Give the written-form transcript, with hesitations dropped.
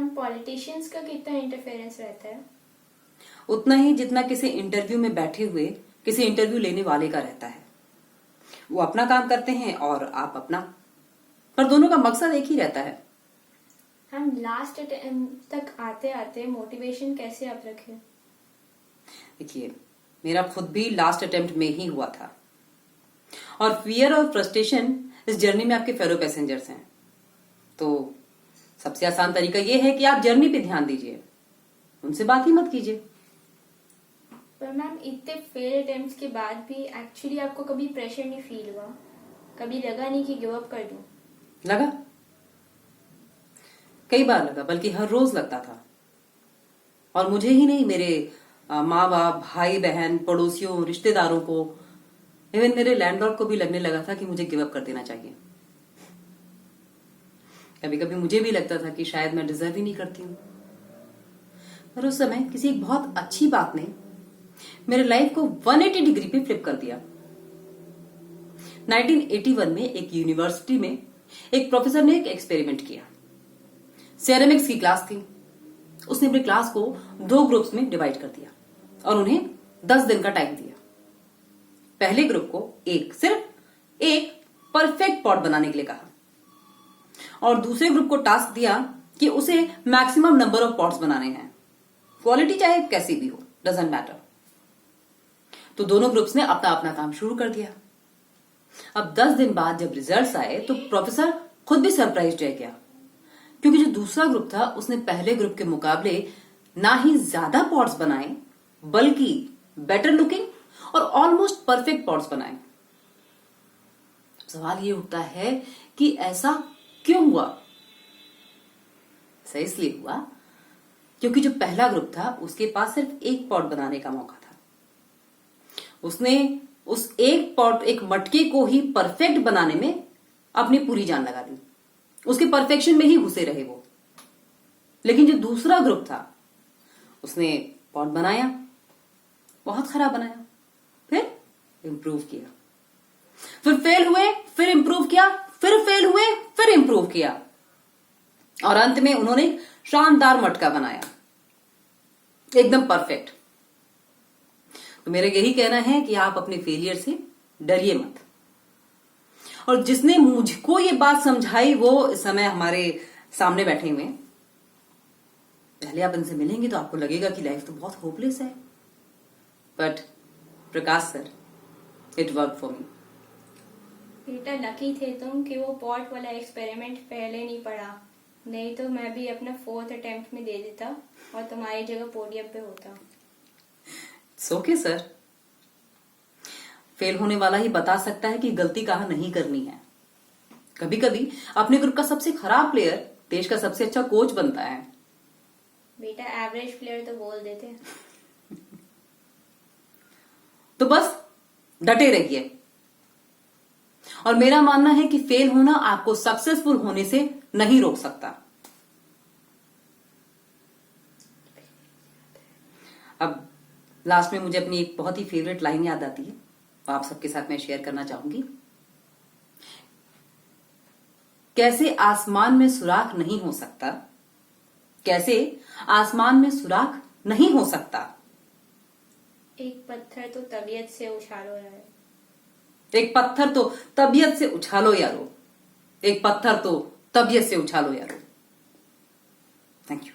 Ma'am politicians का कितना interference रहता है? उतना ही जितना किसी इंटरव्यू में बैठे हुए किसी इंटरव्यू लेने वाले का रहता है। वो अपना काम करते हैं और आप अपना, पर दोनों का मकसद एक ही रहता है। हम लास्ट अटेम्प्ट तक आते आते मोटिवेशन कैसे आप रखें? देखिए, मेरा खुद भी लास्ट अटेम्प्ट में ही हुआ था, और फियर और फ्रस्ट्रेशन इस जर्नी में आपके फेलो पैसेंजर्स हैं। तो सबसे आसान तरीका यह है कि आप जर्नी पे ध्यान दीजिए, उनसे बात ही मत कीजिए। पर मैम इतने फेल अटेम्प्ट्स के बाद भी एक्चुअली आपको कभी प्रेशर नहीं फील हुआ? कभी लगा नहीं कि गिव अप कर दूं? लगा, कई बार लगा, बल्कि हर रोज लगता था। और मुझे ही नहीं, मेरे माँ बाप, भाई बहन, पड़ोसियों, रिश्तेदारों को, इवन मेरे लैंडलॉर्ड को भी लगने लगा था कि मुझे गिव अप कर देना चाहिए। कभी कभी मुझे भी लगता था कि शायद मैं डिजर्व ही नहीं करती हूं। पर उस समय किसी एक बहुत अच्छी बात ने मेरे लाइफ को 180 डिग्री पे फ्लिप कर दिया। 1981 में एक यूनिवर्सिटी में एक प्रोफेसर ने एक एक्सपेरिमेंट किया। सेरेमिक्स की क्लास थी। उसने अपनी क्लास को 2 ग्रुप्स में डिवाइड कर दिया और उन्हें 10 दिन का टाइम दिया। पहले ग्रुप को सिर्फ एक परफेक्ट पॉट बनाने के लिए कहा, और दूसरे ग्रुप को टास्क दिया कि उसे मैक्सिमम नंबर ऑफ पॉट्स बनाने हैं, क्वालिटी चाहे कैसी भी हो, डजंट मैटर। तो दोनों ग्रुप्स ने अपना अपना काम शुरू कर दिया। अब 10 दिन बाद जब रिजल्ट्स आए तो प्रोफेसर खुद भी सरप्राइज रह गया, क्योंकि जो दूसरा ग्रुप था उसने पहले ग्रुप के मुकाबले ना ही ज्यादा पॉट्स बनाए, बल्कि बेटर लुकिंग और ऑलमोस्ट परफेक्ट पॉट्स बनाए। सवाल ये उठता है कि ऐसा क्यों हुआ? ऐसा इसलिए हुआ क्योंकि जो पहला ग्रुप था उसके पास सिर्फ एक पॉट बनाने का मौका था। उसने उस एक पॉट, एक मटके को ही परफेक्ट बनाने में अपनी पूरी जान लगा दी। उसके परफेक्शन में ही घुसे रहे वो। लेकिन जो दूसरा ग्रुप था उसने पॉट बनाया, बहुत खराब बनाया, फिर इंप्रूव किया, फिर फेल हुए, फिर इंप्रूव किया, फिर फेल हुए, फिर इंप्रूव किया, और अंत में उन्होंने शानदार मटका बनाया, एकदम परफेक्ट। तो मेरा यही कहना है कि आप अपने फेलियर से डरिए मत। और जिसने मुझको ये बात समझाई वो इस समय हमारे सामने बैठे हुए हैं। पहले आप इनसे मिलेंगे तो आपको लगेगा कि लाइफ तो बहुत होपलेस है, but Prakash sir, it work for me. बेटा लकी थे तुम कि वो पॉट वाला एक्सपेरिमेंट पहले नहीं पड़ा, नहीं तो मैं भी अपना 4th अटेम्प्ट में दे देता और तुम्हारी जगह पोडियम पे होता। ओके सर, फेल होने वाला ही बता सकता है कि गलती कहां नहीं करनी है। कभी कभी अपने ग्रुप का सबसे खराब प्लेयर देश का सबसे अच्छा कोच बनता है। बेटा एवरेज प्लेयर तो बोल देते। तो बस डटे रहिए। और मेरा मानना है कि फेल होना आपको सक्सेसफुल होने से नहीं रोक सकता। अब लास्ट में मुझे अपनी एक बहुत ही फेवरेट लाइन याद आती है, तो आप सबके साथ मैं शेयर करना चाहूंगी। कैसे आसमान में सुराख नहीं हो सकता, कैसे आसमान में सुराख नहीं हो सकता। एक पत्थर तो तबीयत से उछालो यार। एक पत्थर तो तबीयत से उछालो यारो। एक पत्थर तो तबीयत से उछालो यारो। Thank you.